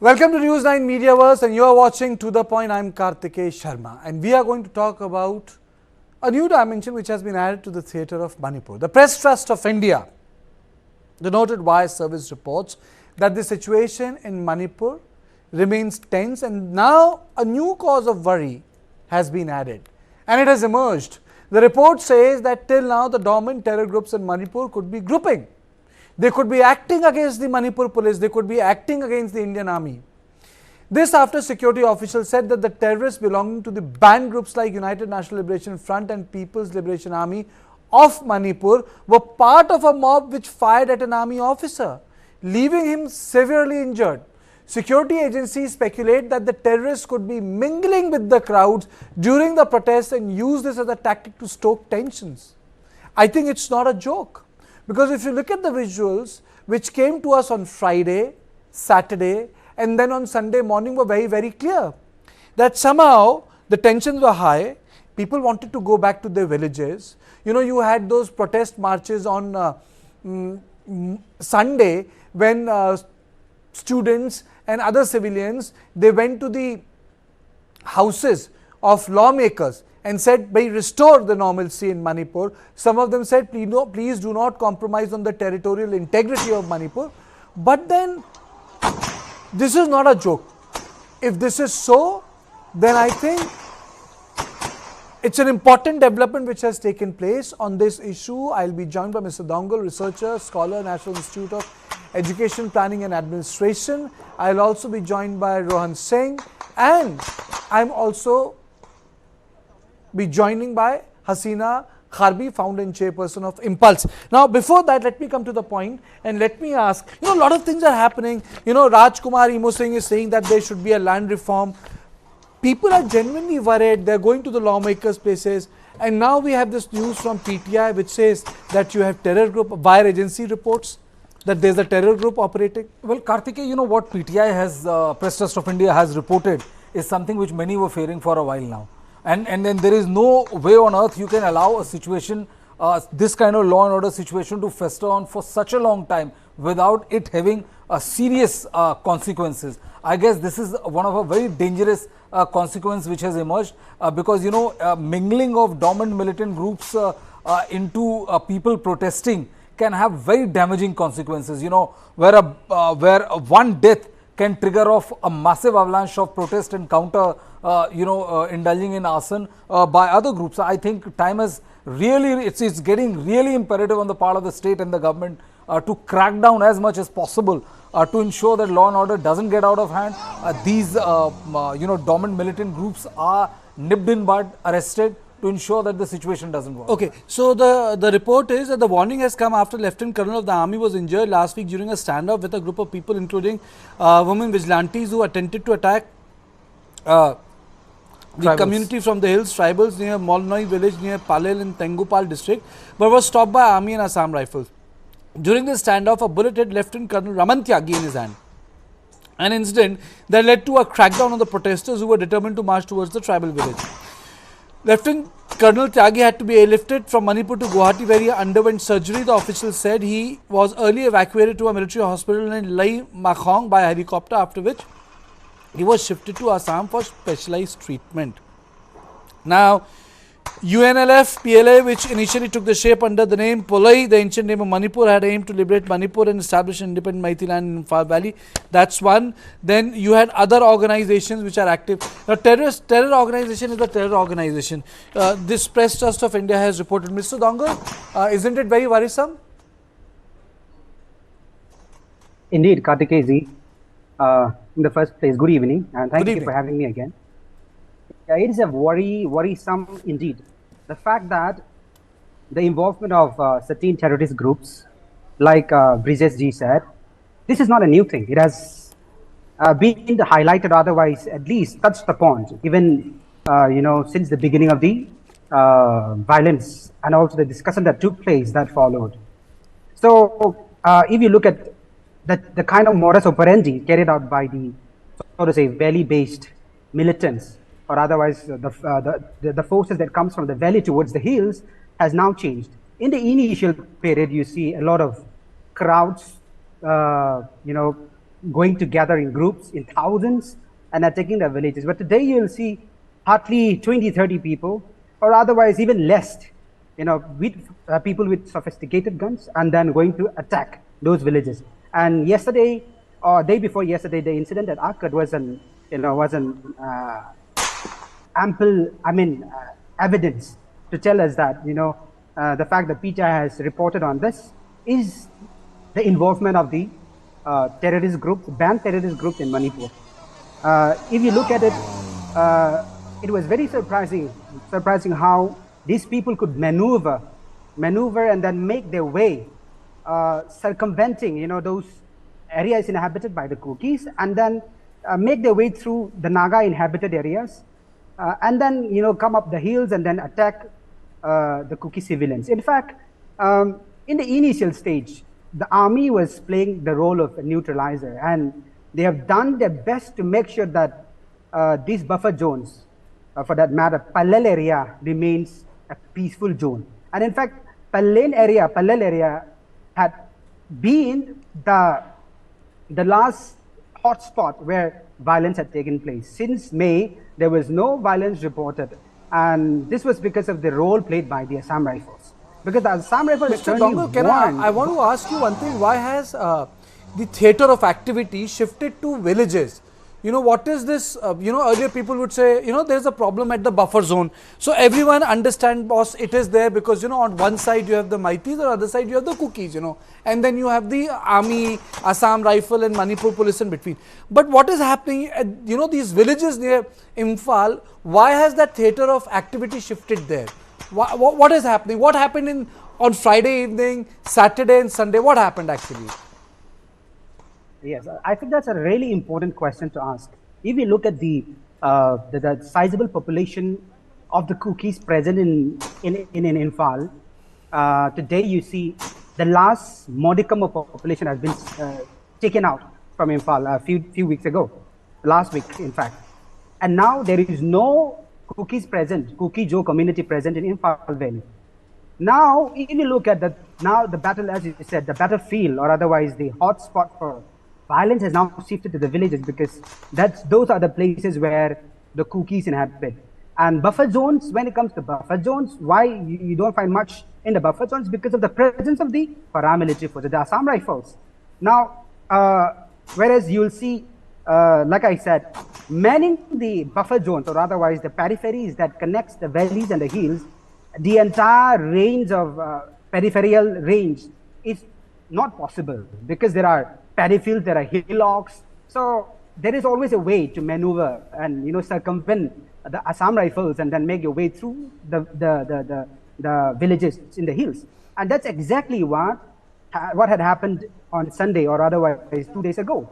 Welcome to News9 Mediaverse, and you are watching To The Point. I'm Kartikeya Sharma, and we are going to talk about a new dimension which has been added to the theatre of Manipur. The Press Trust of India denoted wire service reports that the situation in Manipur remains tense, and now a new cause of worry has been added, and it has emerged. The report says that till now the dormant terror groups in Manipur could be grouping. They could be acting against the Manipur police, they could be acting against the Indian army. This after security officials said that the terrorists belonging to the banned groups like United National Liberation Front and People's Liberation Army of Manipur were part of a mob which fired at an army officer, leaving him severely injured. Security agencies speculate that the terrorists could be mingling with the crowds during the protests and use this as a tactic to stoke tensions. I think it's not a joke. Because if you look at the visuals which came to us on Friday, Saturday, and then on Sunday morning were very, very clear that somehow the tensions were high. People wanted to go back to their villages. You know, you had those protest marches on Sunday when students and other civilians, they went to the houses of lawmakers and said, "Bhai, restore the normalcy in Manipur." Some of them said, please do not compromise on the territorial integrity of Manipur. But then, this is not a joke. If this is so, then I think it's an important development which has taken place on this issue. I'll be joined by Mr. Doungel, researcher, scholar, National Institute of Education, Planning and Administration. I'll also be joined by Rohan Singh, and I'm also be joining by Hasina, Kharbhih, founder and chairperson of Impulse. Now, before that, let me come to the point and let me ask, a lot of things are happening. Rajkumar Imo Singh is saying that there should be a land reform. People are genuinely worried. They're going to the lawmakers' places. And now we have this news from PTI which says that you have terror group, wire agency reports that there's a terror group operating. Well, Kartikeya, what PTI has, Press Trust of India has reported is something which many were fearing for a while now. And then there is no way on earth you can allow a situation, this kind of law and order situation to fester on for such a long time without it having serious consequences. I guess this is one of a very dangerous consequence which has emerged because, mingling of dormant militant groups into people protesting can have very damaging consequences, where one death can trigger off a massive avalanche of protest and counter, indulging in arson by other groups. I think time has really, it's getting really imperative on the part of the state and the government to crack down as much as possible to ensure that law and order doesn't get out of hand. These, dormant militant groups are nipped in bud, arrested, to ensure that the situation doesn't work. Okay, so the report is that the warning has come after Lieutenant Colonel of the Army was injured last week during a standoff with a group of people, including women vigilantes who attempted to attack the community from the hills, tribals near Molnoi village near Palel in Tengupal district, but was stopped by Army and Assam Rifles. During this standoff, a bullet hit Lieutenant Colonel Raman Tyagi in his hand. An incident that led to a crackdown on the protesters who were determined to march towards the tribal village. Lieutenant Colonel Tyagi had to be airlifted from Manipur to Guwahati, where he underwent surgery. The official said he was earlier evacuated to a military hospital in Lai Makhong by helicopter, after which he was shifted to Assam for specialized treatment. Now, UNLF PLA, which initially took the shape under the name Polai, the ancient name of Manipur, had aimed to liberate Manipur and establish an independent Meiteil land in Imphal Valley. That's one. Then you had other organizations which are active. Now, terror organization is a terror organization. This Press Trust of India has reported. Mr. Doungel, isn't it very worrisome? Indeed, Kartikeya ji. In the first place, good evening, and thank you for having me again. It is a worrisome indeed. The fact that the involvement of certain terrorist groups, like Brijesh ji said, this is not a new thing. It has been highlighted, otherwise at least touched upon, even since the beginning of the violence and also the discussion that took place that followed. So, if you look at the kind of modus operandi carried out by the, so to say, valley-based militants, or otherwise the forces that comes from the valley towards the hills, has now changed. In the initial period, you see a lot of crowds, going together in groups, in thousands, and attacking the villages. But today you will see hardly 20, 30 people, or otherwise even less, with people with sophisticated guns, and then going to attack those villages. And yesterday, or day before yesterday, the incident that occurred was an ample, evidence to tell us that, the fact that PTI has reported on this is the involvement of the terrorist groups, banned terrorist groups in Manipur. If you look at it, it was very surprising how these people could maneuver and then make their way, circumventing, those areas inhabited by the Kukis, and then make their way through the Naga inhabited areas, and then, come up the hills and then attack the Kuki civilians. In fact, in the initial stage, the army was playing the role of a neutralizer, and they have done their best to make sure that these buffer zones, for that matter, Pallel area remains a peaceful zone. And in fact, Pallel area had been the last hotspot where violence had taken place. Since May, there was no violence reported, and this was because of the role played by the Assam Rifles. Because the Assam Rifles... Mr. Doungel, I want to ask you one thing. Why has the theatre of activity shifted to villages? What is this? Earlier people would say, there's a problem at the buffer zone. So everyone understands, boss, it is there because, on one side you have the Maitis, on the other side you have the Kukis, and then you have the army, Assam Rifle and Manipur police in between. But what is happening at, these villages near Imphal, why has that theatre of activity shifted there? What is happening? What happened on Friday evening, Saturday and Sunday? What happened actually? Yes, I think that's a really important question to ask. If we look at the sizable population of the Kukis present in Imphal, today you see the last modicum of population has been taken out from Imphal a few weeks ago, last week in fact. And now there is no Kukis present, Kuki-Jo community present in Imphal Valley. Now, if you look at the battle, as you said, the battlefield, or otherwise the hotspot for violence has now shifted to the villages, because those are the places where the Kukis inhabit. And buffer zones, when it comes to buffer zones, why you don't find much in the buffer zones? Because of the presence of the paramilitary forces, the Assam Rifles. Now, whereas you'll see, like I said, manning the buffer zones, or otherwise the peripheries that connects the valleys and the hills, the entire range of peripheral range is not possible, because there are paddy fields, there are hillocks. So there is always a way to maneuver and circumvent the Assam Rifles and then make your way through the villages in the hills. And that's exactly what had happened on Sunday, or otherwise 2 days ago.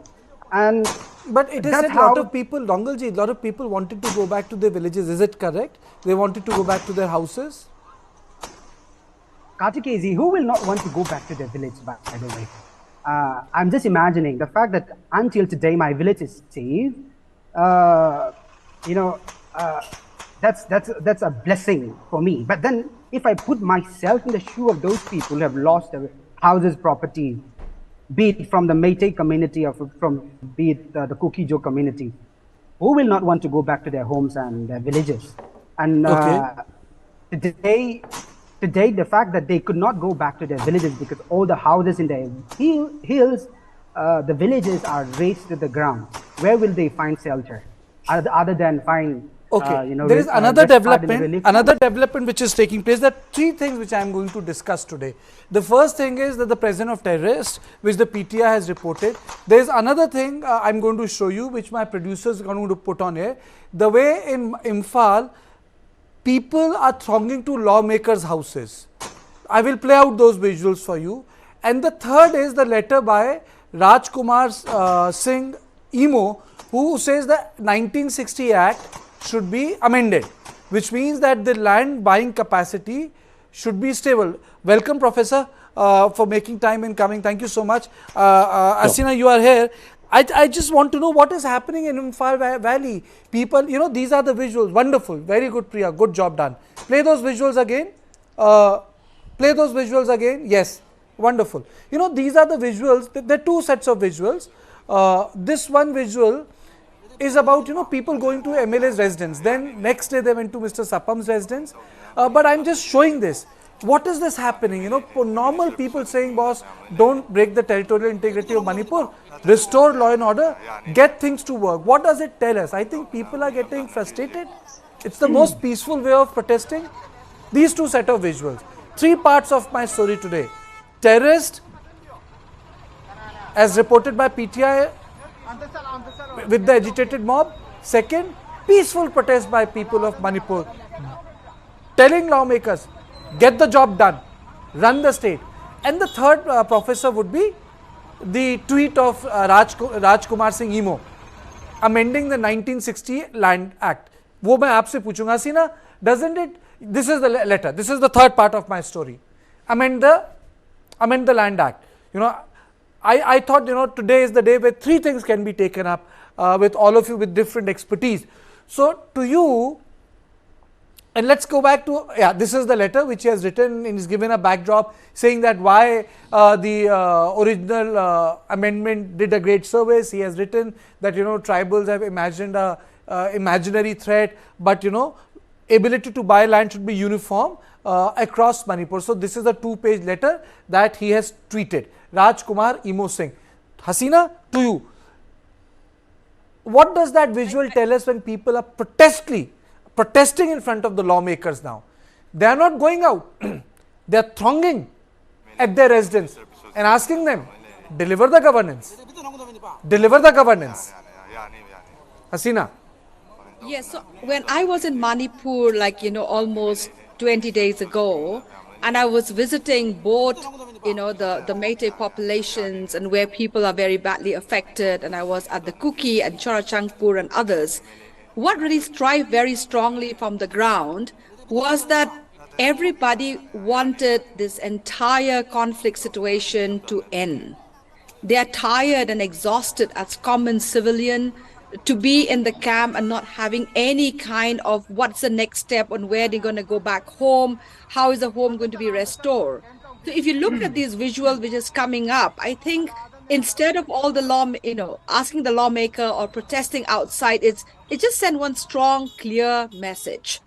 But it is said a lot of people, Doungelji, a lot of people wanted to go back to their villages. Is it correct? They wanted to go back to their houses? Kartikeya, who will not want to go back to their village, by the way? I'm just imagining the fact that until today my village is safe. That's a blessing for me. But then if I put myself in the shoe of those people who have lost their houses, property, be it from the Meitei community or be it the Kuki-Jo community, who will not want to go back to their homes and their villages? And today, the fact that they could not go back to their villages because all the houses in the hills, the villages are razed to the ground. Where will they find shelter other than find? There is another development which is taking place. There are three things which I am going to discuss today. The first thing is that the presence of terrorists, which the PTI has reported. There is another thing I am going to show you, which my producers are going to put on here. The way in Imphal, people are thronging to lawmakers' houses. I will play out those visuals for you. And the third is the letter by Rajkumar Singh Emo, who says the 1960 Act should be amended, which means that the land buying capacity should be stable. Welcome, Professor, for making time and coming. Thank you so much. Hasina, you are here. I just want to know what is happening in Imphal Valley. People, these are the visuals. Wonderful. Very good, Priya. Good job done. Play those visuals again. Play those visuals again. Yes. Wonderful. These are the visuals. There are two sets of visuals. this one visual is about, people going to MLA's residence. Then next day they went to Mr. Sapam's residence. But I'm just showing this. What is this happening? For normal people saying, boss, don't break the territorial integrity of Manipur, restore law and order, get things to work. What does it tell us? I think people are getting frustrated. It's the most peaceful way of protesting. These two set of visuals. Three parts of my story today. Terrorist, as reported by PTI, with the agitated mob. Second, peaceful protest by people of Manipur, telling lawmakers, get the job done, run the state. And the third, professor, would be the tweet of Raj Kumar Singh Emo, amending the 1960 Land Act. वो मैं आपसे पूछूंगा, Hasina, doesn't it? This is the letter. This is the third part of my story. Amend the Land Act. I thought, today is the day where three things can be taken up with all of you with different expertise. So to you, and let's go back to, this is the letter which he has written, and he's given a backdrop saying that why the original amendment did a great service. He has written that, tribals have imagined a imaginary threat, but, ability to buy land should be uniform across Manipur. So this is a 2-page letter that he has tweeted. Raj Kumar Emo Singh. Hasina, to you, what does that visual tell us when people are protesting in front of the lawmakers now? They are not going out. They are thronging at their residence and asking them, deliver the governance. Deliver the governance. Hasina. Yes, so when I was in Manipur, almost 20 days ago, and I was visiting both, the Meitei populations and where people are very badly affected, and I was at the Kuki and Chorachangpur and others, what really struck very strongly from the ground was that everybody wanted this entire conflict situation to end. They are tired and exhausted as common civilian to be in the camp and not having any kind of what's the next step on where they're going to go back home, how is the home going to be restored. So if you look at these visuals which is coming up, I think instead of all the law, asking the lawmaker or protesting outside, it just sent one strong, clear message.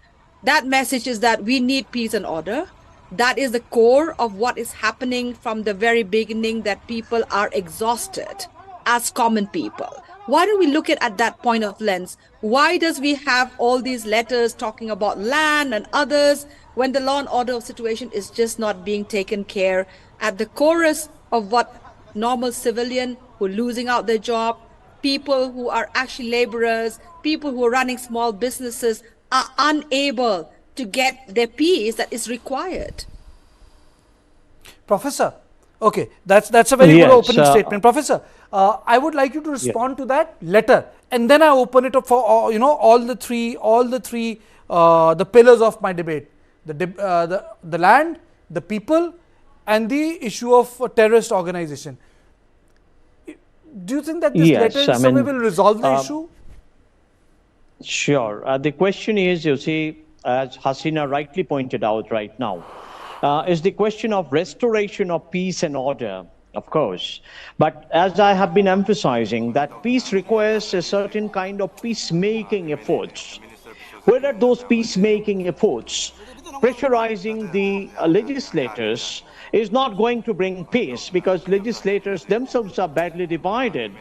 That message is that we need peace and order. That is the core of what is happening from the very beginning, that people are exhausted as common people. Why don't we look at that point of lens? Why does we have all these letters talking about land and others when the law and order situation is just not being taken care at the chorus of what normal civilian who are losing out their job, people who are actually laborers, people who are running small businesses are unable to get their peace that is required. Professor, okay, that's a very good opening statement. Professor, I would like you to respond to that letter, and then I open it up for all the three the pillars of my debate: the land, the people, and the issue of terrorist organization. Do you think that this letter in some way will resolve the issue? Sure. The question is, you see, as Hasina rightly pointed out right now, is the question of restoration of peace and order, of course. But as I have been emphasizing, that peace requires a certain kind of peacemaking efforts. Where are those peacemaking efforts? Pressurizing the legislators is not going to bring peace, because legislators themselves are badly divided.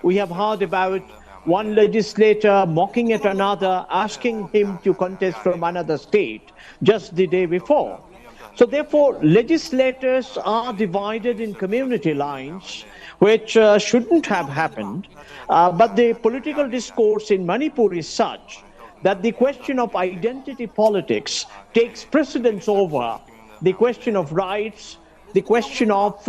We have heard about one legislator mocking at another, asking him to contest from another state just the day before. So therefore, legislators are divided in community lines, which shouldn't have happened. But the political discourse in Manipur is such that the question of identity politics takes precedence over the question of rights, the question of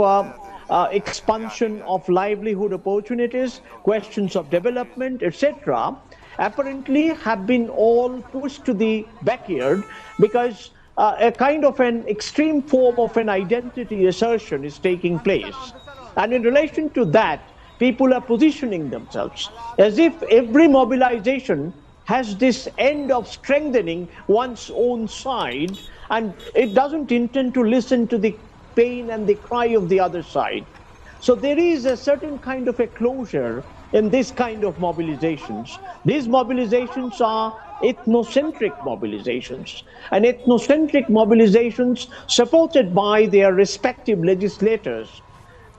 expansion of livelihood opportunities, questions of development, etc., apparently have been all pushed to the backyard, because a kind of an extreme form of an identity assertion is taking place. And in relation to that, people are positioning themselves as if every mobilization has this end of strengthening one's own side, and it doesn't intend to listen to the pain and the cry of the other side. So there is a certain kind of a closure in this kind of mobilizations. These mobilizations are ethnocentric mobilizations, and ethnocentric mobilizations supported by their respective legislators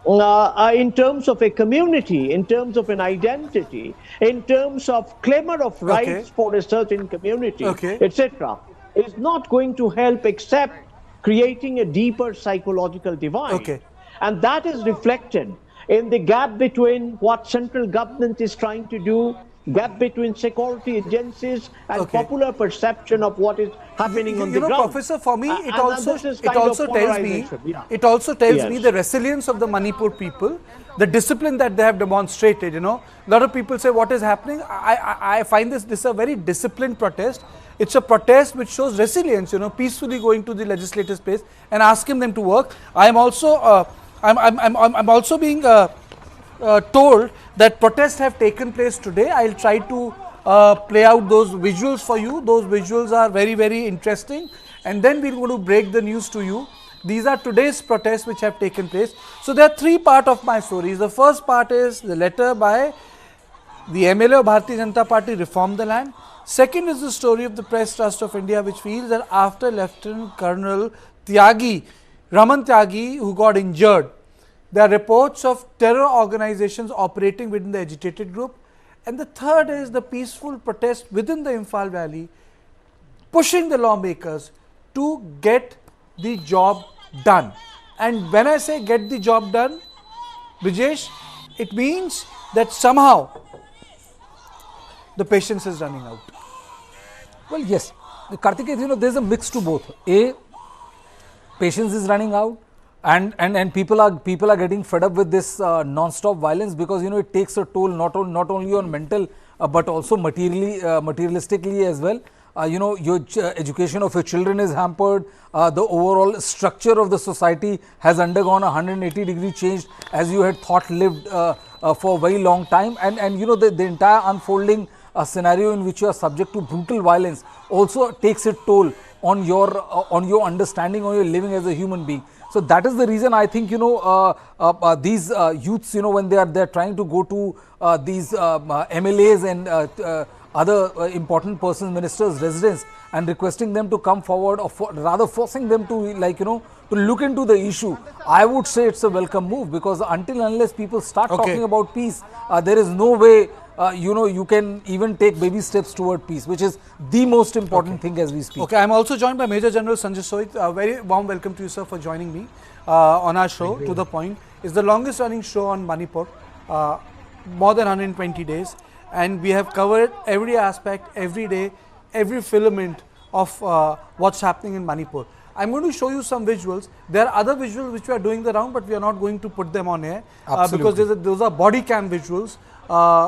in terms of a community, in terms of an identity, in terms of clamor of Okay. rights for a certain community, Okay. etc., is not going to help except creating a deeper psychological divide. Okay. And that is reflected in the gap between what central government is trying to do, gap between security agencies and Okay. popular perception of what is happening on the ground. Professor, for me, And this is kind of polarization. Yeah. it also tells me Yes. the resilience of the Manipur people, the discipline that they have demonstrated. You know, a lot of people say, what is happening? I find this a very disciplined protest. It's a protest which shows resilience. You know, peacefully going to the legislative space and asking them to work. I'm also being told that protests have taken place today. I'll try to play out those visuals for you. Those visuals are very, very interesting, and then we're going to break the news to you. These are today's protests which have taken place. So there are three parts of my stories. The first part is the letter by the MLA of Bharatiya Janata Party, Reform the Land. Second is the story of the Press Trust of India, which feels that after Lieutenant Colonel Raman Tyagi, who got injured, there are reports of terror organizations operating within the agitated group. And the third is the peaceful protest within the Imphal Valley, pushing the lawmakers to get the job done. And when I say get the job done, Brijesh, it means that somehow the patience is running out. Well, yes, Kartikeya, you know, there's a mix to both. A, patience is running out, and people are getting fed up with this non-stop violence, because you know it takes a toll not only on mental but also materialistically as well. You know, your education of your children is hampered. The overall structure of the society has undergone a 180-degree change, as you had thought lived for a very long time, and you know the entire unfolding scenario in which you are subject to brutal violence also takes a toll on your understanding, on your living as a human being. So that is the reason I think, you know, these youths, you know, when they're trying to go to these MLAs and other important persons, ministers' residence, and requesting them to come forward, or rather forcing them to, like, you know, to look into the issue, I would say it's a welcome move, because until unless people start talking about peace, there is no way you know, you can even take baby steps toward peace, which is the most important thing as we speak. Okay, I'm also joined by Major General Sanjay Soit. A very warm welcome to you, sir, for joining me on our show. To the Point. It's the longest running show on Manipur, more than 120 days, and we have covered every aspect, every day, every filament of what's happening in Manipur. I'm going to show you some visuals. There are other visuals which we are doing the round, but we are not going to put them on air because those are body cam visuals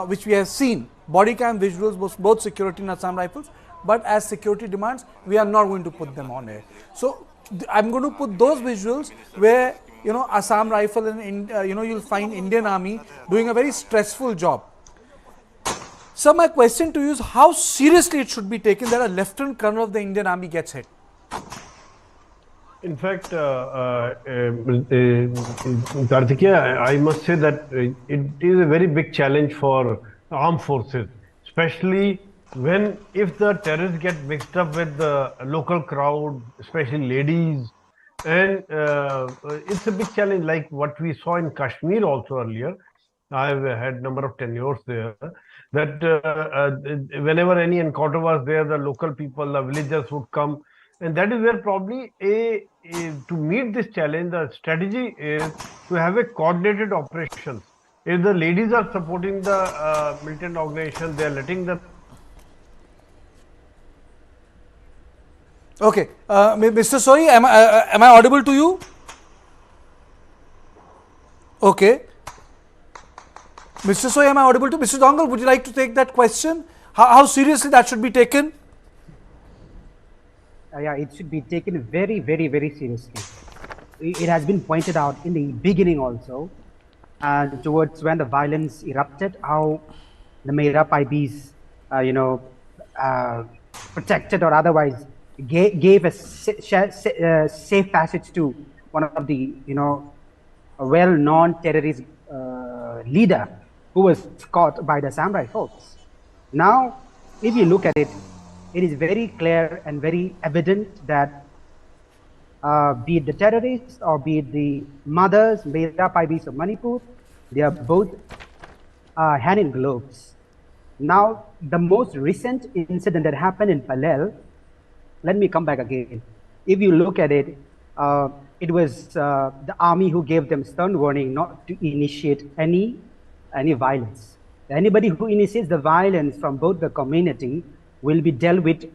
which we have seen. Body cam visuals, both security and Assam Rifles, but as security demands, we are not going to put them on air. So I'm going to put those visuals where, you know, Assam Rifle and you know, you'll find Indian Army doing a very stressful job. So my question to you is, how seriously it should be taken that a Lieutenant Colonel of the Indian Army gets hit? In fact, Kartikeya, I must say that it is a very big challenge for armed forces, especially if the terrorists get mixed up with the local crowd, especially ladies, and it's a big challenge, like what we saw in Kashmir also earlier. I've had number of tenures there, that whenever any encounter was there, the local people, the villagers would come. And that is where probably to meet this challenge, the strategy is to have a coordinated operations. If the ladies are supporting the militant organization, they are letting them. Okay, Mr. Soi, am I audible to you? Okay. Mr. Soi, am I audible to? Mr. Doungel, would you like to take that question? How seriously that should be taken? Yeah, it should be taken very, very, very seriously. It has been pointed out in the beginning also, and towards when the violence erupted, how the Mehrap IBs, you know, protected or otherwise gave a safe passage to one of the, you know, a well-known terrorist leader who was caught by the samurai folks. Now, if you look at it, it is very clear and very evident that be it the terrorists or be it the mothers, Mera Paibis of Manipur, they are both hand in gloves. Now, the most recent incident that happened in Palel, let me come back again. If you look at it, it was the army who gave them stern warning not to initiate any violence. Anybody who initiates the violence from both the community will be dealt with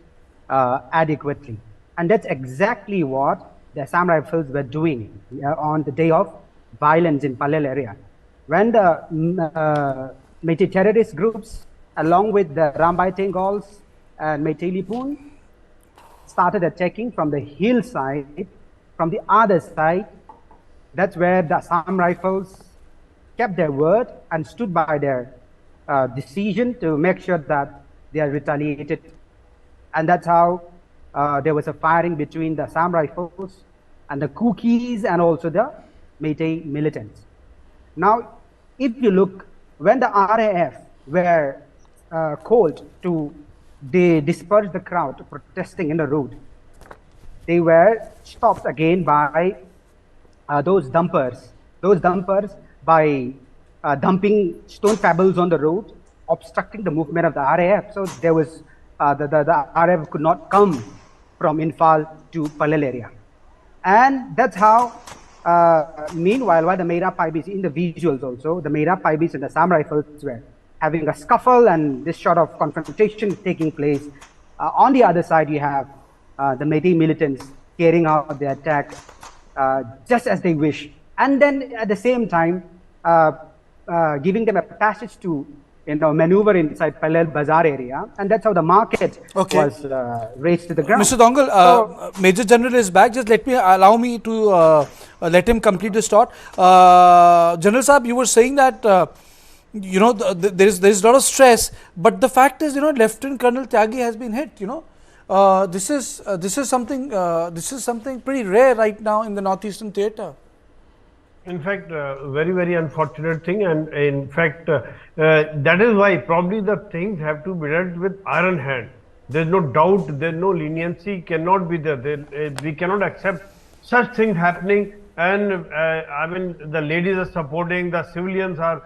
adequately. And that's exactly what the Assam Rifles were doing on the day of violence in Palel area. When the Meitei terrorist groups, along with the Rambai Tengols and Meitei Lipun, started attacking from the hillside, from the other side, that's where the Assam Rifles kept their word and stood by their decision to make sure that they are retaliated. And that's how there was a firing between the Assam Rifles and the Kukis and also the Meitei militants. Now, if you look, when the RAF were called to disperse the crowd protesting in the road, they were stopped again by those dumpers by dumping stone pebbles on the road, obstructing the movement of the RAF. So there was the RAF could not come from Infal to Palel area. And that's how, meanwhile, while the Mera Paibis, in the visuals also, the Mera Paibis and the Assam Rifles were having a scuffle and this sort of confrontation taking place. On the other side, you have the Meitei militants carrying out the attack just as they wish. And then at the same time, giving them a passage to maneuver inside Palel Bazaar area, and that's how the market was raised to the ground. Mr. Doungel, Major General is back. Just allow me to let him complete this thought. General Saab, you were saying that there is a lot of stress, but the fact is, Lieutenant Colonel Tyagi has been hit. This is something pretty rare right now in the northeastern theatre. In fact, very, very unfortunate thing, and in fact, that is why probably the things have to be dealt with iron hand. There's no doubt, there's no leniency, cannot be there. We cannot accept such things happening. And I mean, the ladies are supporting, the civilians are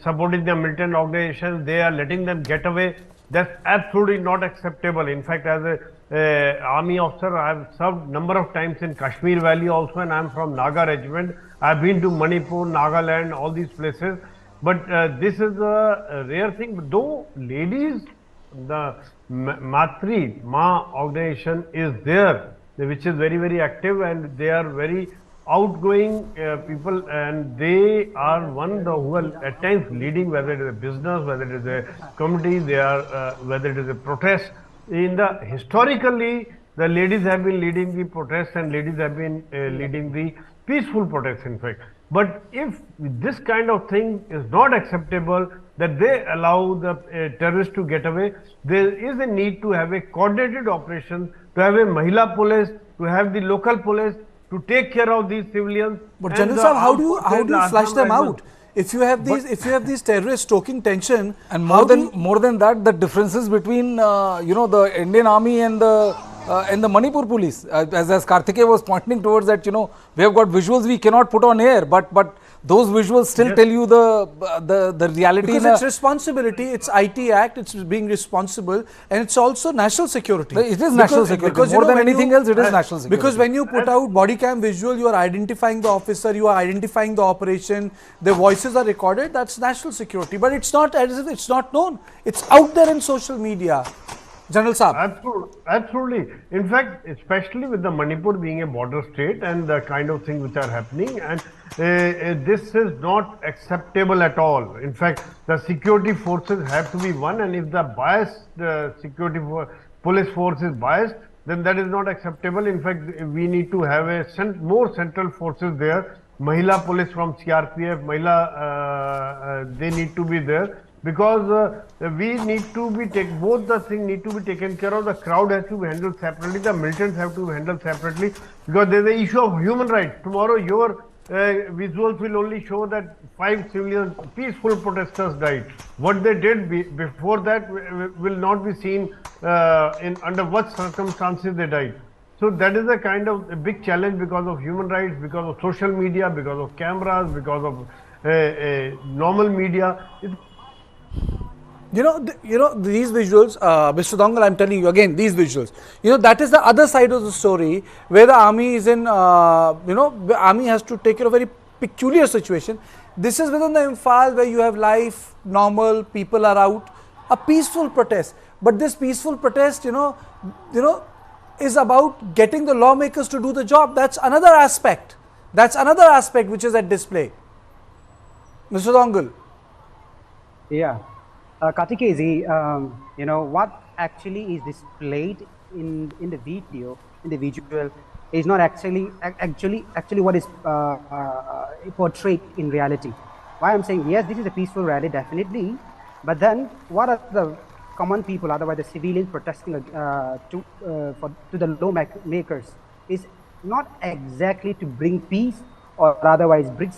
supporting the militant organizations. They are letting them get away. That's absolutely not acceptable. In fact, as a army officer, I have served number of times in Kashmir Valley also, and I am from Naga regiment. I have been to Manipur, Nagaland, all these places. But this is a rare thing. Though ladies, the Matri Ma organization is there, which is very, very active, and they are very outgoing people, and they are who are at times leading, whether it is a business, whether it is a community, they are whether it is a protest. Historically, the ladies have been leading the protests, and ladies have been leading the peaceful protests, in fact. But if this kind of thing is not acceptable, that they allow the terrorists to get away, there is a need to have a coordinated operation, to have a Mahila police, to have the local police, to take care of these civilians. But General Saab, how do you flush them out? If you have these terrorists stoking tension, and more than that, the differences between the Indian Army and the Manipur police, as Kartikeya was pointing towards that, we have got visuals we cannot put on air, but those visuals still tell you the reality. Because it's responsibility, it's IT Act, it's being responsible, and it's also national security. It is national security. Because more than anything else, it is national security. Because when you put out body cam visual, you are identifying the officer, you are identifying the operation, their voices are recorded, that's national security. But it's not as if it's not known. It's out there in social media. General Saab. Absolutely. In fact, especially with the Manipur being a border state and the kind of things which are happening, and this is not acceptable at all. In fact, the security forces have to be one, and if the biased security police force is biased, then that is not acceptable. In fact, we need to have a more central forces there. Mahila police from CRPF, they need to be there. Because we need to be both the things need to be taken care of. The crowd has to be handled separately. The militants have to be handled separately, because there is the issue of human rights. Tomorrow, your visuals will only show that 5 civilian peaceful protesters died. What they did before that will not be seen in under what circumstances they died. So that is a kind of a big challenge because of human rights, because of social media, because of cameras, because of normal media. You know these visuals, Mr. Doungel, I'm telling you again, these visuals. You know, that is the other side of the story where the army is in. The army has to take care of a very peculiar situation. This is within the Imphal where you have life, normal, people are out, a peaceful protest. But this peaceful protest, is about getting the lawmakers to do the job. That's another aspect. That's another aspect which is at display. Mr. Doungel. Yeah. Kartikeya, what actually is displayed in the video, in the visual, is not actually what is portrayed in reality. Why I'm saying yes, this is a peaceful rally, definitely, but then what are the common people, otherwise the civilians protesting to the lawmakers, is not exactly to bring peace or otherwise bridge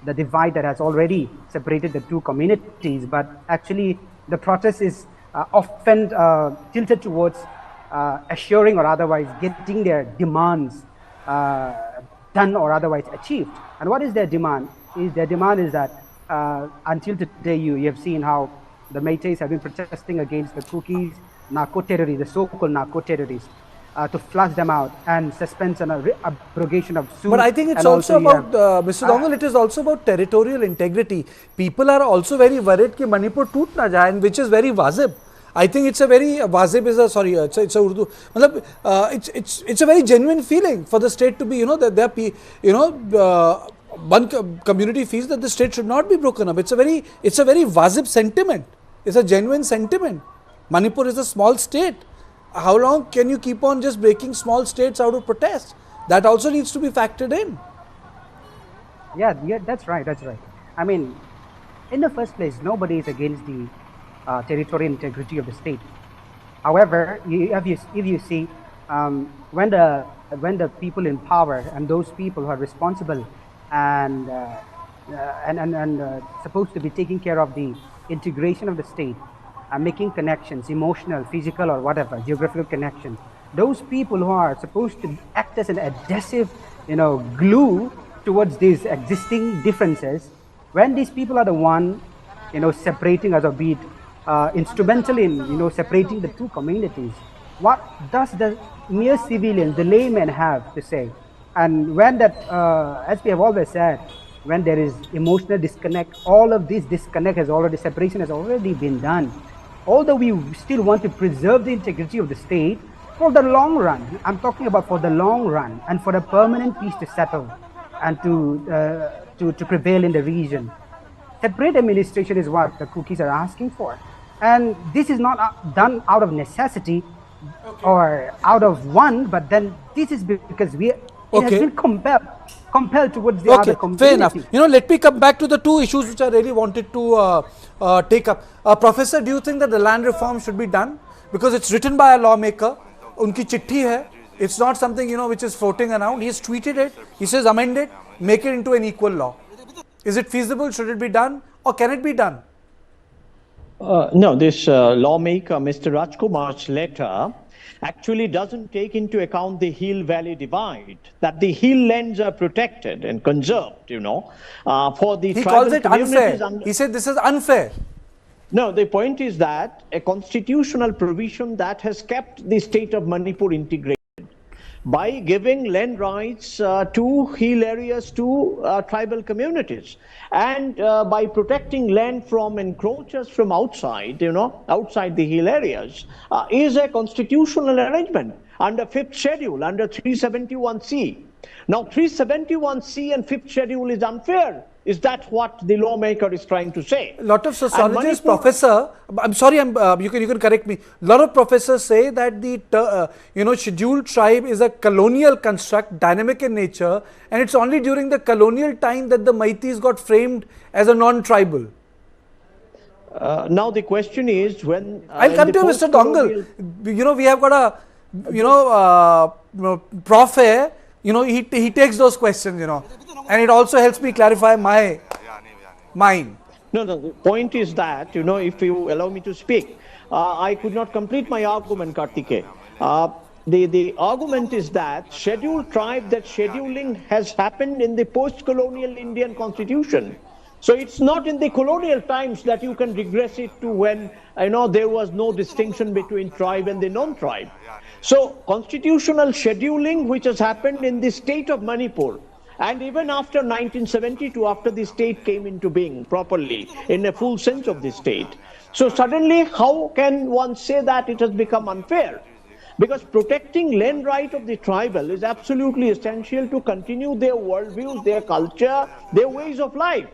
the divide that has already separated the two communities, but actually the protest is often tilted towards assuring or otherwise getting their demands done or otherwise achieved. And what is their demand? Their demand is that until today you have seen how the Métis have been protesting against the cookies, narco-terrorists, the so-called narco-terrorists, to flush them out and suspend an abrogation of suit. But I think it's also about, Mr. Doungel, it is also about territorial integrity. People are also very worried that Manipur toot na jaye, which is very wajib. I think it's a very, wajib is a, sorry, it's a Urdu, it's a very genuine feeling for the state to be, that one community feels that the state should not be broken up. It's a very wajib sentiment. It's a genuine sentiment. Manipur is a small state. How long can you keep on just breaking small states out of protest? That also needs to be factored in. Yeah, that's right. I mean, in the first place, nobody is against the territorial integrity of the state. However, if you see, when the people in power and those people who are responsible and supposed to be taking care of the integration of the state, making connections, emotional, physical, or whatever, geographical connections. Those people who are supposed to act as an adhesive, glue towards these existing differences, when these people are the one, separating us, or be it instrumental in, separating the two communities, what does the mere civilians, the laymen, have to say? And when that, as we have always said, when there is emotional disconnect, all of this disconnect separation has already been done. Although we still want to preserve the integrity of the state for the long run, I'm talking about for the long run and for a permanent peace to settle and to prevail in the region. Separate administration is what the cookies are asking for. And this is not done out of necessity or out of want, but then this is because it has been compelled towards the other community. Fair enough. Let me come back to the two issues which I really wanted to take up. Professor, do you think that the land reform should be done? Because it's written by a lawmaker. Unki chitti hai. It's not something, which is floating around. He's tweeted it. He says amend it, make it into an equal law. Is it feasible? Should it be done? Or can it be done? No, this lawmaker, Mr. Rajkumar's letter, actually doesn't take into account the hill-valley divide, that the hill lands are protected and conserved, for the he tribal calls it unfair. He said this is unfair. No, the point is that a constitutional provision that has kept the state of Manipur integrated by giving land rights to hill areas to tribal communities, and by protecting land from encroachers from outside, outside the hill areas, is a constitutional arrangement under 5th schedule, under 371C. Now, 371C and 5th schedule is unfair. Is that what the lawmaker is trying to say? A lot of sociologists, Professor, I'm sorry, you can correct me. A lot of professors say that the scheduled tribe is a colonial construct, dynamic in nature, and it's only during the colonial time that the Métis got framed as a non-tribal. Now the question is when I'll come to you, Mr. Doungel. We have got a prof here he takes those questions, and it also helps me clarify my mind. No, the point is that, if you allow me to speak, I could not complete my argument, Kartikeya. The argument is that scheduled tribe, that scheduling has happened in the post-colonial Indian constitution. So it's not in the colonial times that you can regress it to when, there was no distinction between tribe and the non-tribe. So constitutional scheduling, which has happened in the state of Manipur, and even after 1972, after the state came into being properly, in a full sense of the state. So suddenly, how can one say that it has become unfair? Because protecting land right of the tribal is absolutely essential to continue their worldviews, their culture, their ways of life.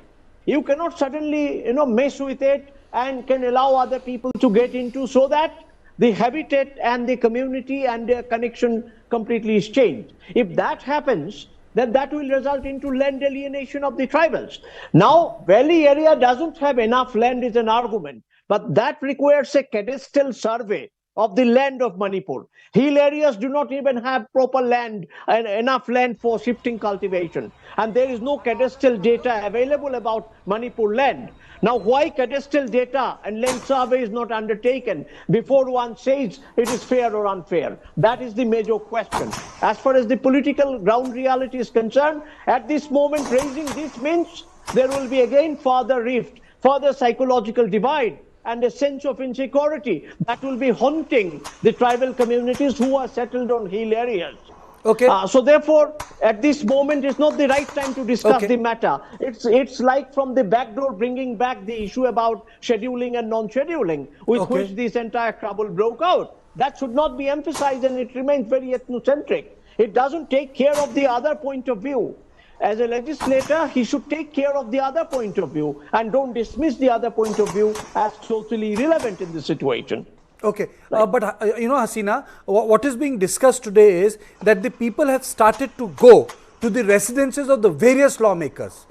You cannot suddenly, mess with it and can allow other people to get into, so that the habitat and the community and their connection completely is changed. If that happens, then that will result into land alienation of the tribals. Now, valley area doesn't have enough land is an argument, but that requires a cadastral survey of the land of Manipur. Hill areas do not even have proper land and enough land for shifting cultivation. And there is no cadastral data available about Manipur land. Now, why cadastral data and land survey is not undertaken before one says it is fair or unfair? That is the major question. As far as the political ground reality is concerned, at this moment, raising this means there will be again further rift, further psychological divide, and a sense of insecurity that will be haunting the tribal communities who are settled on hill areas. Okay. So therefore, at this moment, it's not the right time to discuss the matter. It's like from the back door bringing back the issue about scheduling and non-scheduling, with which this entire trouble broke out. That should not be emphasized, and it remains very ethnocentric. It doesn't take care of the other point of view. As a legislator, he should take care of the other point of view and don't dismiss the other point of view as totally irrelevant in the situation. Okay, but Hasina, what is being discussed today is that the people have started to go to the residences of the various lawmakers.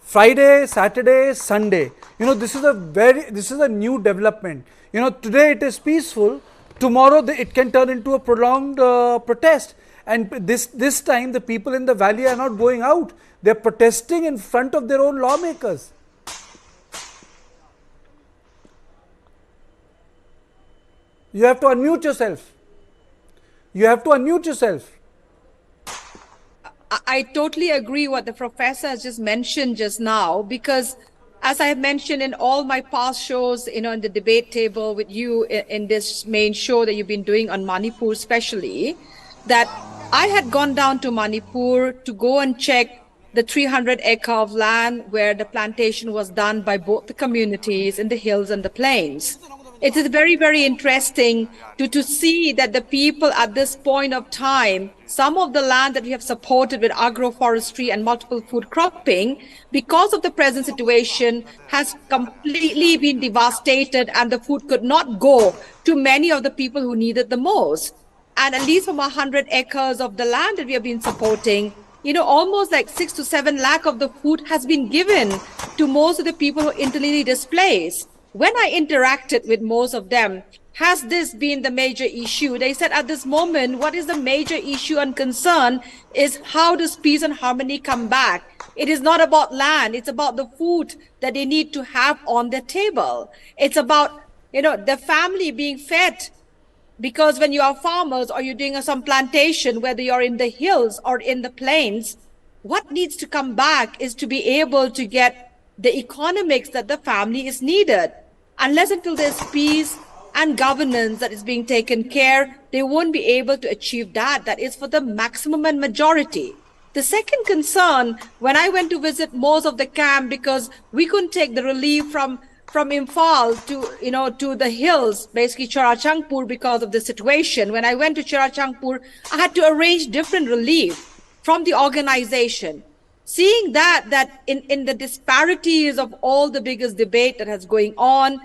Friday, Saturday, Sunday. This is a new development. Today it is peaceful. Tomorrow it can turn into a prolonged protest. And this time the people in the valley are not going out. They are protesting in front of their own lawmakers. You have to unmute yourself. You have to unmute yourself. I totally agree what the professor has just mentioned just now, because as I have mentioned in all my past shows, in the debate table with you in this main show that you've been doing on Manipur especially, that I had gone down to Manipur to go and check the 300 acre of land where the plantation was done by both the communities in the hills and the plains. It is very, very interesting to see that the people at this point of time, some of the land that we have supported with agroforestry and multiple food cropping, because of the present situation, has completely been devastated, and the food could not go to many of the people who need it the most. And at least from 100 acres of the land that we have been supporting, almost like 6 to 7 lakh of the food has been given to most of the people who are internally displaced. When I interacted with most of them, has this been the major issue? They said at this moment, what is the major issue and concern is how does peace and harmony come back? It is not about land. It's about the food that they need to have on their table. It's about, the family being fed. Because when you are farmers or you're doing some plantation, whether you're in the hills or in the plains, what needs to come back is to be able to get the economics that the family is needed. Unless until there's peace and governance that is being taken care, they won't be able to achieve that. That is for the maximum and majority. The second concern, when I went to visit most of the camp, because we couldn't take the relief from Imphal to the hills, basically Churachandpur, because of the situation. When I went to Churachandpur, I had to arrange different relief from the organization. Seeing that in the disparities of all the biggest debate that has going on,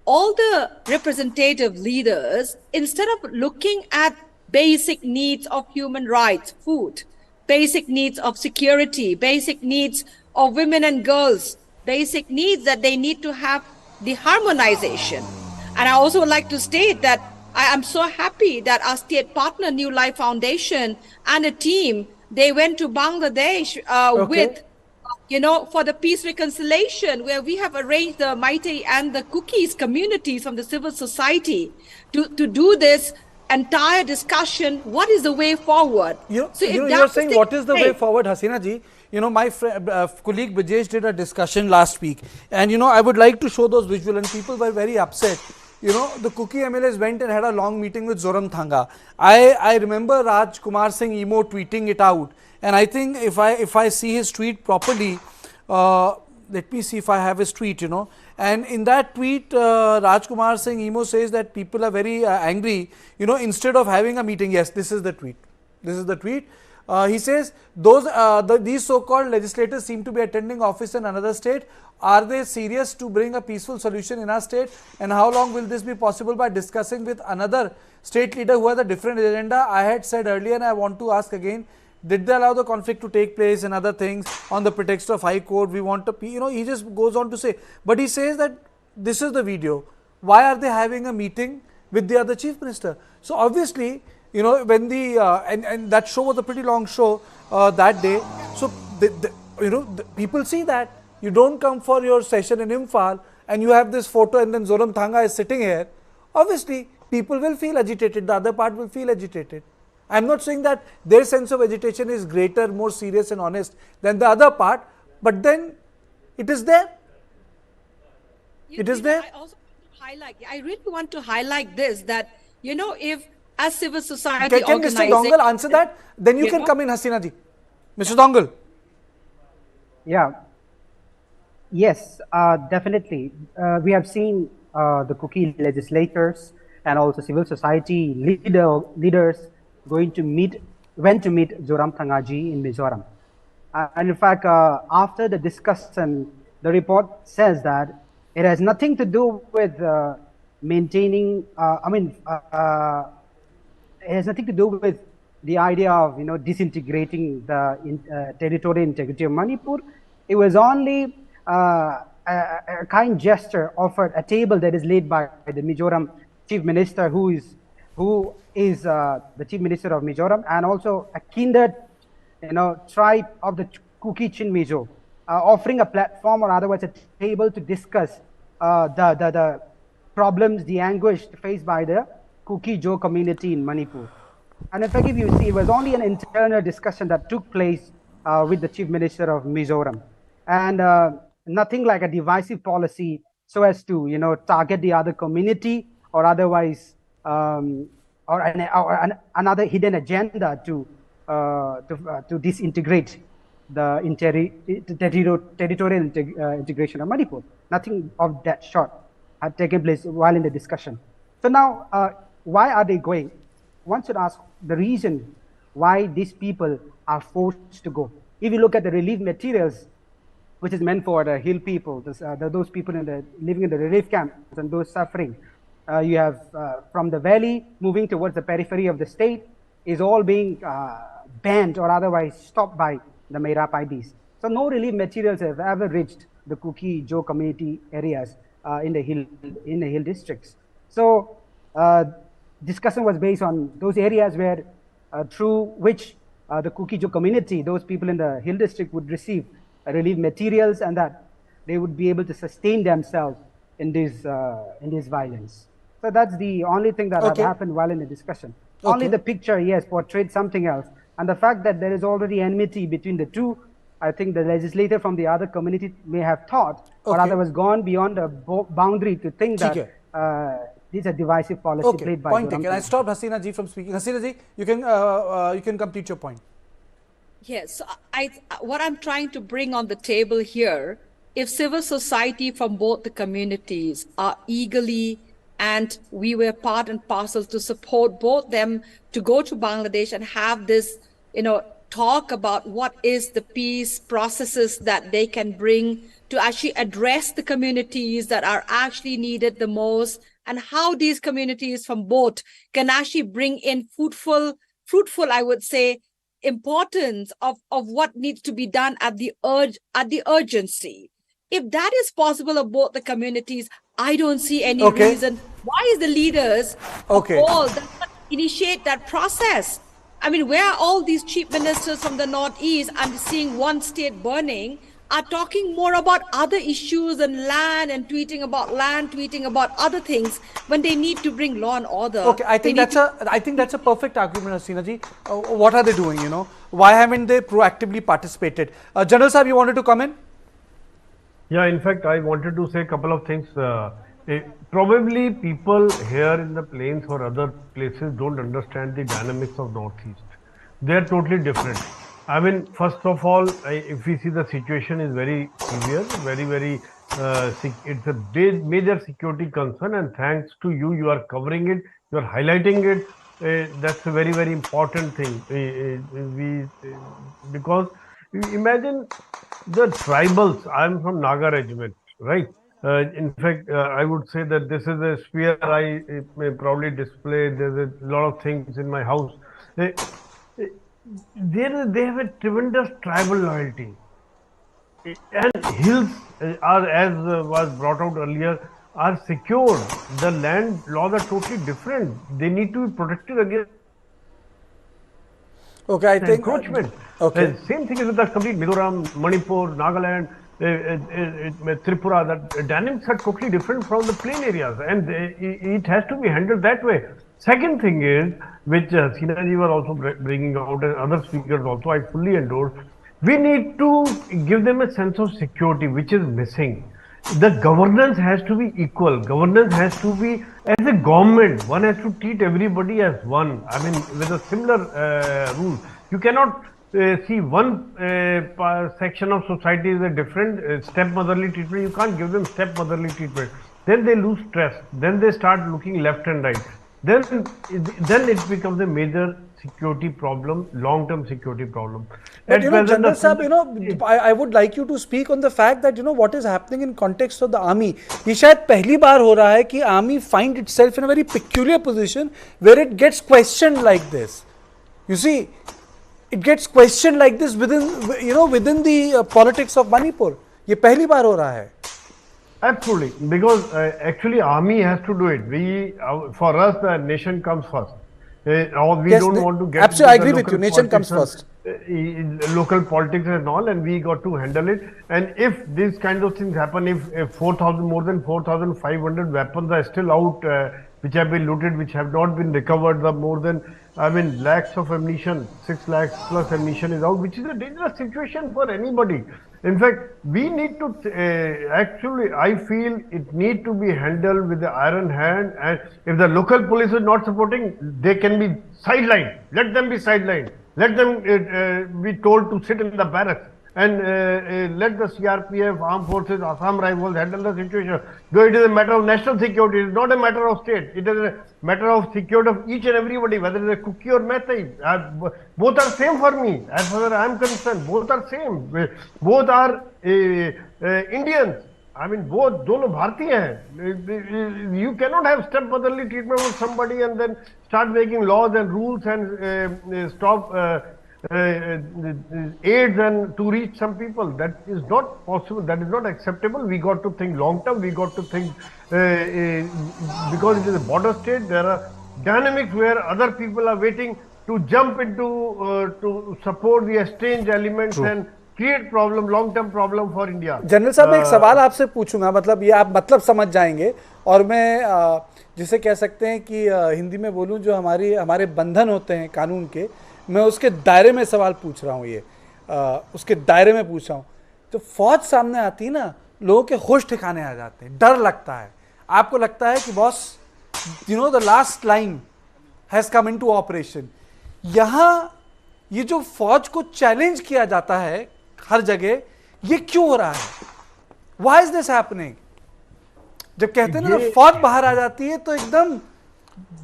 all the representative leaders, instead of looking at basic needs of human rights, food, basic needs of security, basic needs of women and girls, basic needs that they need to have the harmonization. And I also would like to state that I am so happy that our state partner, New Life Foundation, and a team They went to Bangladesh with, for the peace reconciliation, where we have arranged the Meitei and the Cookies communities from the civil society to do this entire discussion. What is the way forward? You're saying what is the way forward, Hasina ji? My colleague Brijesh did a discussion last week, and I would like to show those visuals, and people were very upset. The Cookie MLAs went and had a long meeting with Zoram Thanga. I remember Raj Kumar Singh Emo tweeting it out, and I think if I see his tweet properly, let me see if I have his tweet, and in that tweet, Raj Kumar Singh Emo says that people are very angry, instead of having a meeting. Yes, this is the tweet. This is the tweet. He says, these so-called legislators seem to be attending office in another state. Are they serious to bring a peaceful solution in our state? And how long will this be possible? By discussing with another state leader who has a different agenda? I had said earlier, and I want to ask again, did they allow the conflict to take place and other things on the pretext of High Court? We want to, he just goes on to say, but he says that this is the video. Why are they having a meeting with the other chief minister? So obviously, when the and that show was a pretty long show that day. So the people see that you don't come for your session in Imphal and you have this photo, and then Zoram Thanga is sitting here. Obviously, people will feel agitated. The other part will feel agitated. I'm not saying that their sense of agitation is greater, more serious and honest than the other part, but then it is there. It is there. I also want to highlight. I really want to highlight this, that if as civil society can Mr. Doungel answer that? Then you can come in, Hasina ji. Mr. Doungel. Yeah. Yes, definitely. We have seen the Cookie legislators and also civil society leaders went to meet Zoram Thanga ji in Mizoram. And in fact, after the discussion, the report says that it has nothing to do with maintaining, it has nothing to do with the idea of disintegrating the territorial integrity of Manipur. It was only a kind gesture offered, a table that is laid by the Mizoram chief minister, who is the chief minister of Mizoram, and also a kindred tribe of the Kuki Chin Mizo, offering a platform, or otherwise a table, to discuss the problems, the anguish faced by the Kuki Jo community in Manipur. And in fact, if you see, it was only an internal discussion that took place with the chief minister of Mizoram, and nothing like a divisive policy so as to target the other community, or otherwise another hidden agenda to disintegrate the territorial integration of Manipur. Nothing of that sort had taken place while in the discussion. So now, why are they going? One should ask the reason why these people are forced to go. If you look at the relief materials, which is meant for the hill people, those people living in the relief camps and those suffering, you have from the valley moving towards the periphery of the state, is all being banned or otherwise stopped by the Meira Paibis. So no relief materials have ever reached the Kuki Jo community areas in the hill districts. So discussion was based on those areas where through which the Kuki Jo community, those people in the hill district, would receive relief materials, and that they would be able to sustain themselves in this violence. So that's the only thing that had happened while in the discussion. Only the picture, yes, portrayed something else. And the fact that there is already enmity between the two, I think the legislator from the other community may have thought, or otherwise gone beyond the boundary to think that this is a divisive policy played by Point taken. I stopped Hasina ji from speaking. Hasina ji, you can complete your point. Yes, what I'm trying to bring on the table here, if civil society from both the communities are eagerly, and we were part and parcel to support both them to go to Bangladesh and have this, talk about what is the peace processes that they can bring to actually address the communities that are actually needed the most, and how these communities from both can actually bring in fruitful, I would say, importance of what needs to be done at the urgency. If that is possible of both the communities, I don't see any reason why is the leaders of all that initiate that process. I mean, where are all these chief ministers from the northeast and seeing one state burning are talking more about other issues and land and tweeting about other things when they need to bring law and order. Okay, I think that's a perfect argument, Hasina ji. What are they doing? You know, why haven't they proactively participated? General Saab, you wanted to comment? Yeah, in fact, I wanted to say a couple of things. Probably people here in the plains or other places don't understand the dynamics of Northeast. They are totally different. I mean, first of all, if we see the situation is very severe, it's a major security concern, and thanks to you, you are covering it, you are highlighting it. That's a very, very important thing. Because imagine the tribals. I'm from Naga regiment, right? In fact, I would say that this is a spear I may probably display. There's a lot of things in my house. They have a tremendous tribal loyalty. And hills are, as was brought out earlier, are secured. The land laws are totally different. They need to be protected against encroachment. Okay. Same thing is with the complete Mizoram, Manipur, Nagaland, Tripura. That dynamics are totally different from the plain areas, and it has to be handled that way. Second thing is, which Hasina ji was also bringing out, and other speakers also, I fully endorse. We need to give them a sense of security, which is missing. The governance has to be equal. Governance has to be, as a government, one has to treat everybody as one. I mean, with a similar rule. You cannot see one section of society is a different stepmotherly treatment. You can't give them stepmotherly treatment. Then they lose trust. Then they start looking left and right. Then it becomes a major security problem, long-term security problem. But General Saab, I would like you to speak on the fact that what is happening in context of the army. ये शायद पहली बार हो रहा है कि army find itself in a very peculiar position where it gets questioned like this. You see, it gets questioned like this within the politics of Manipur. ये पहली बार हो रहा है. Absolutely, because actually army has to do it. For us, the nation comes first. Don't want to get. Absolutely, I agree with you. Nation comes first. Local politics and all, and we got to handle it. And if these kinds of things happen, if more than 4,500 weapons are still out, which have been looted, which have not been recovered, lakhs of ammunition, 6 lakhs plus ammunition is out, which is a dangerous situation for anybody. In fact, we need to I feel it need to be handled with the iron hand, and if the local police is not supporting, they can be sidelined. Let them be sidelined. Let them be told to sit in the barracks, and let the CRPF, armed forces, Assam rifles handle the situation. Though it is a matter of national security, it is not a matter of state. It is a matter of security of each and everybody, whether it is a cookie or Metai. Both are same for me, as far as I am concerned. Both are same. Both are Indians. both dono Bharatiya hai. You cannot have stepmotherly treatment with somebody and then start making laws and rules and stop aids and to reach some people. That is not possible. That is not acceptable. We got to think long term. We got to think because it is a border state. There are dynamics where other people are waiting to jump into to support the estranged elements and create problem, long-term problem for India. General साहब मैं एक सवाल आपसे पूछूंगा, मतलब ये आप मतलब समझ जाएंगे, और मैं जिसे कह सकते हैं कि हिंदी में बोलूं, जो हमारे बंधन होते हैं कानून के, मैं उसके दायरे में सवाल पूछ रहा हूं, ये उसके दायरे में पूछ रहा हूं. तो फौज सामने आती है ना, लोगों के होश ठिकाने आ जाते हैं, डर लगता है. आपको लगता है कि boss the last line has come into operation. यहां ये जो फौज को चैलेंज किया जाता है हर जगह, ये क्यों हो रहा है? Why is this happening? जब कहते हैं ना फौज बाहर आ जाती है तो एकदम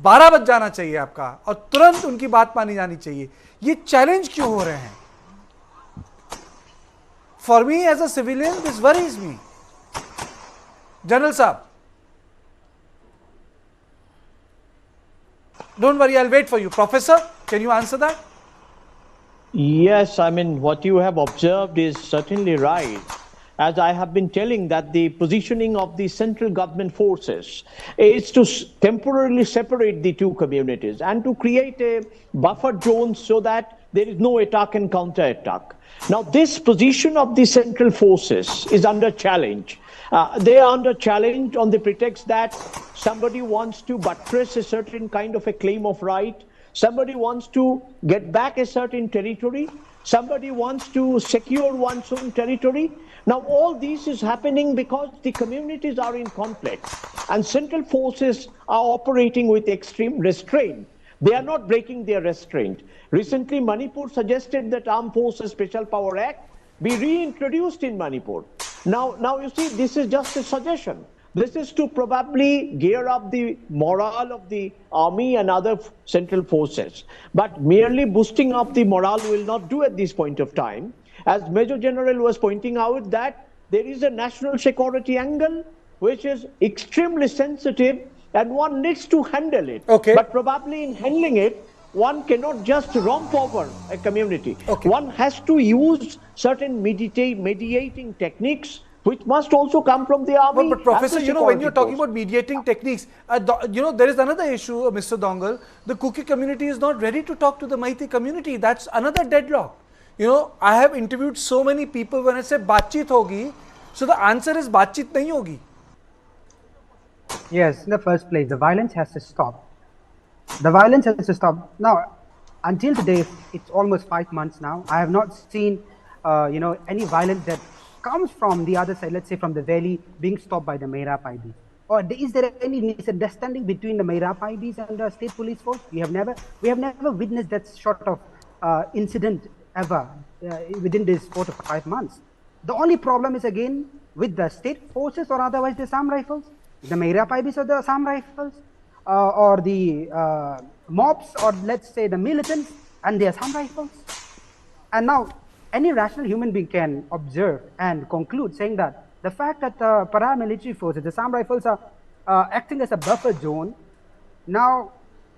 12 बज जाना चाहिए आपका, और तुरंत उनकी बात मानी जानी चाहिए. ये चैलेंज क्यों हो रहे हैं? For me as a civilian, this worries me. General साहब, don't worry, I'll wait for you. Professor, can you answer that? Yes, what you have observed is certainly right. as I have been telling, that the positioning of the central government forces is to temporarily separate the two communities and to create a buffer zone so that there is no attack and counter-attack. Now, this position of the central forces is under challenge. They are under challenge on the pretext that somebody wants to buttress a certain kind of a claim of right, somebody wants to get back a certain territory, somebody wants to secure one's own territory. Now, all this is happening because the communities are in conflict and central forces are operating with extreme restraint. They are not breaking their restraint. Recently, Manipur suggested that Armed Forces Special Power Act be reintroduced in Manipur. Now you see, this is just a suggestion. This is to probably gear up the morale of the army and other central forces. But merely boosting up the morale will not do at this point of time. As Major General was pointing out, that there is a national security angle which is extremely sensitive and one needs to handle it. Okay. But probably in handling it, one cannot just romp over a community. Okay. One has to use certain mediating techniques which must also come from the army. But Professor, and the when you're security talking force. about mediating techniques, there is another issue, Mr. Doungel. The Kuki community is not ready to talk to the Maiti community. That's another deadlock. I have interviewed so many people. When I say बातचीत होगी, so the answer is बातचीत नहीं होगी. Yes, in the first place, the violence has to stop. The violence has to stop. Now, until today, it's almost 5 months now. I have not seen, any violence that comes from the other side, let's say from the valley, being stopped by the Mera Paibis. Or is there any misunderstanding between the Mera Paibis and the state police force? We have never witnessed that sort of incident ever within these 4 to 5 months. The only problem is again with the state forces or otherwise the Assam Rifles, the Mera Paibis or the Assam Rifles, or the mobs, or let's say the militants and the Assam Rifles. And now, any rational human being can observe and conclude saying that the fact that the paramilitary forces, the Assam Rifles, are acting as a buffer zone, now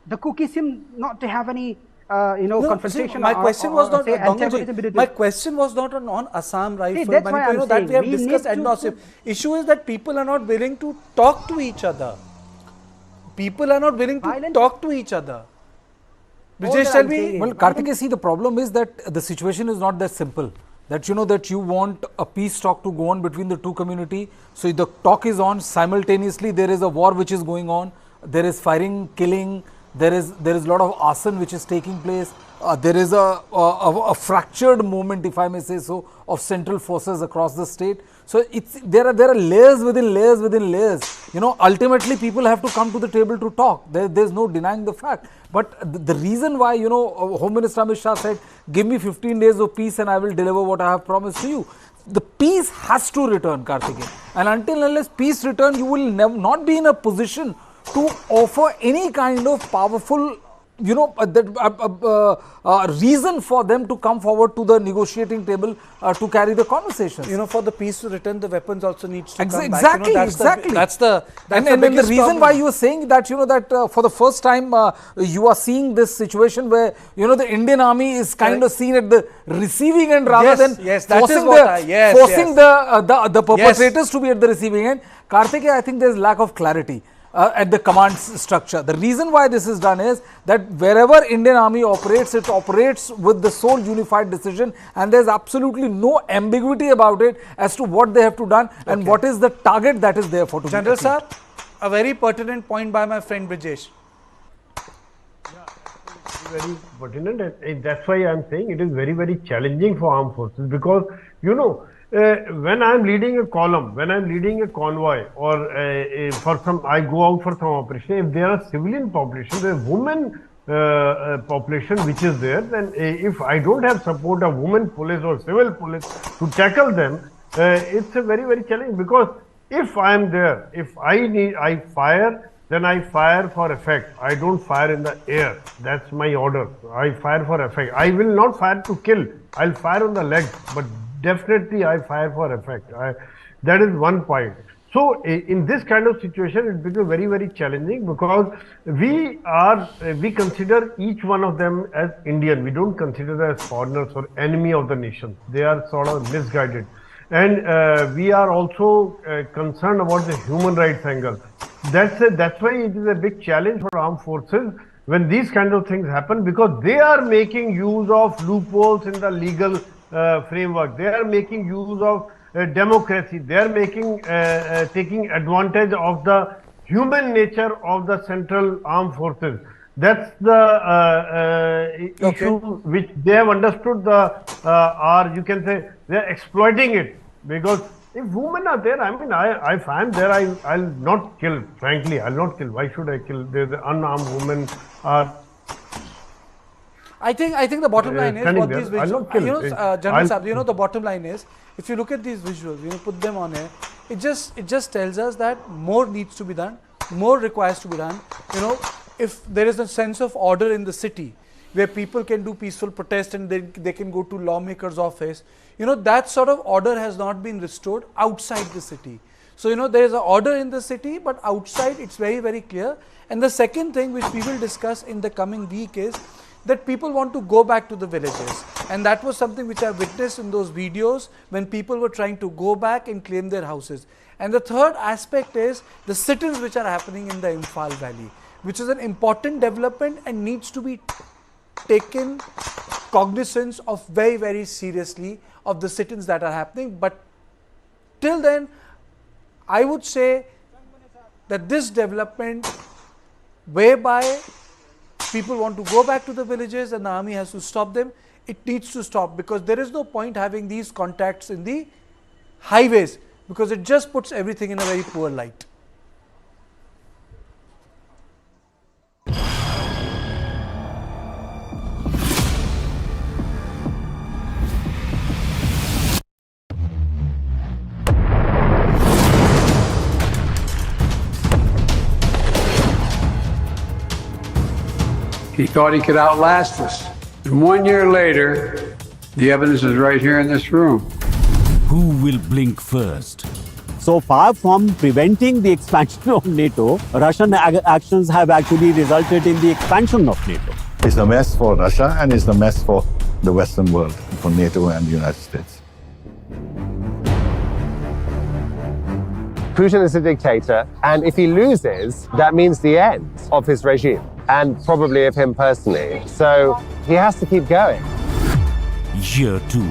the Kuki seem not to have any confrontation. My question was not, Dongelji, my question was not on Assam Rifle. that's why I'm that we have saying we discussed need ad to nauseam. Issue is that people are not willing to talk to each other. People are not willing to talk to each other. Brijesh, tell me. Well, Kartikeya, see, the problem is that the situation is not that simple. That that you want a peace talk to go on between the two community. So the talk is on, simultaneously there is a war which is going on. There is firing, killing. There is a lot of arson which is taking place. There is a fractured movement, if I may say so, of central forces across the state. So there are layers within layers within layers. Ultimately people have to come to the table to talk. There's no denying the fact. But the reason why, Home Minister Amit Shah said, give me 15 days of peace and I will deliver what I have promised to you. The peace has to return, Kartikeya. And until unless peace return, you will not be in a position to offer any kind of powerful reason for them to come forward to the negotiating table to carry the conversations. For the peace to return, the weapons also needs to come exactly, back. Exactly. That's the reason problem. why you were saying that, that for the first time you are seeing this situation where, the Indian army is kind of seen at the receiving end rather than forcing the perpetrators to be at the receiving end. Kartikeya, I think there is lack of clarity at the command structure. The reason why this is done is that wherever Indian army operates, it operates with the sole unified decision, and there is absolutely no ambiguity about it as to what they have to done and what is the target that is there for to General Sir, a very pertinent point by my friend Brijesh. Very pertinent, and that's why I'm saying it is very, very challenging for armed forces, because when I'm leading a column, when I'm leading a convoy, or I go out for some operation, if there are civilian population, the women population which is there, then if I don't have support of women police or civil police to tackle them, it's a very, very challenging, because if I am there, if I fire, then I fire for effect. I don't fire in the air. That's my order. I fire for effect. I will not fire to kill. I'll fire on the legs, but definitely I fire for effect. That is one point. So in this kind of situation, it becomes very, very challenging, because we consider each one of them as Indian. We don't consider them as foreigners or enemy of the nation. They are sort of misguided. and we are also concerned about the human rights angle. That's why it is a big challenge for armed forces when these kind of things happen, because they are making use of loopholes in the legal framework. They are making use of democracy. They are taking advantage of the human nature of the central armed forces. That's the issue which they have understood, or you can say they are exploiting it. Because if women are there, I mean, if I am there, I'll not kill. Frankly, I'll not kill. Why should I kill? There's unarmed women are. I think the bottom line is what these visuals, General Saab, the bottom line is, if you look at these visuals, put them on here, it just tells us that more needs to be done, more requires to be done. If there is a sense of order in the city where people can do peaceful protest and they can go to lawmakers' office, that sort of order has not been restored outside the city. So, there is an order in the city, but outside it's very, very clear. And the second thing which we will discuss in the coming week is that people want to go back to the villages. And that was something which I witnessed in those videos when people were trying to go back and claim their houses. And the third aspect is the sit-ins which are happening in the Imphal Valley, which is an important development and needs to be taken cognizance of very, very seriously of the sit-ins that are happening. But till then, I would say that this development whereby people want to go back to the villages and the army has to stop them, it needs to stop, because there is no point having these contacts in the highways, because it just puts everything in a very poor light. He thought he could outlast us. And 1 year later, the evidence is right here in this room. Who will blink first? So far from preventing the expansion of NATO, Russian actions have actually resulted in the expansion of NATO. It's a mess for Russia and it's a mess for the Western world, for NATO and the United States. Putin is a dictator, and if he loses, that means the end of his regime, and probably of him personally. So he has to keep going. Year 2.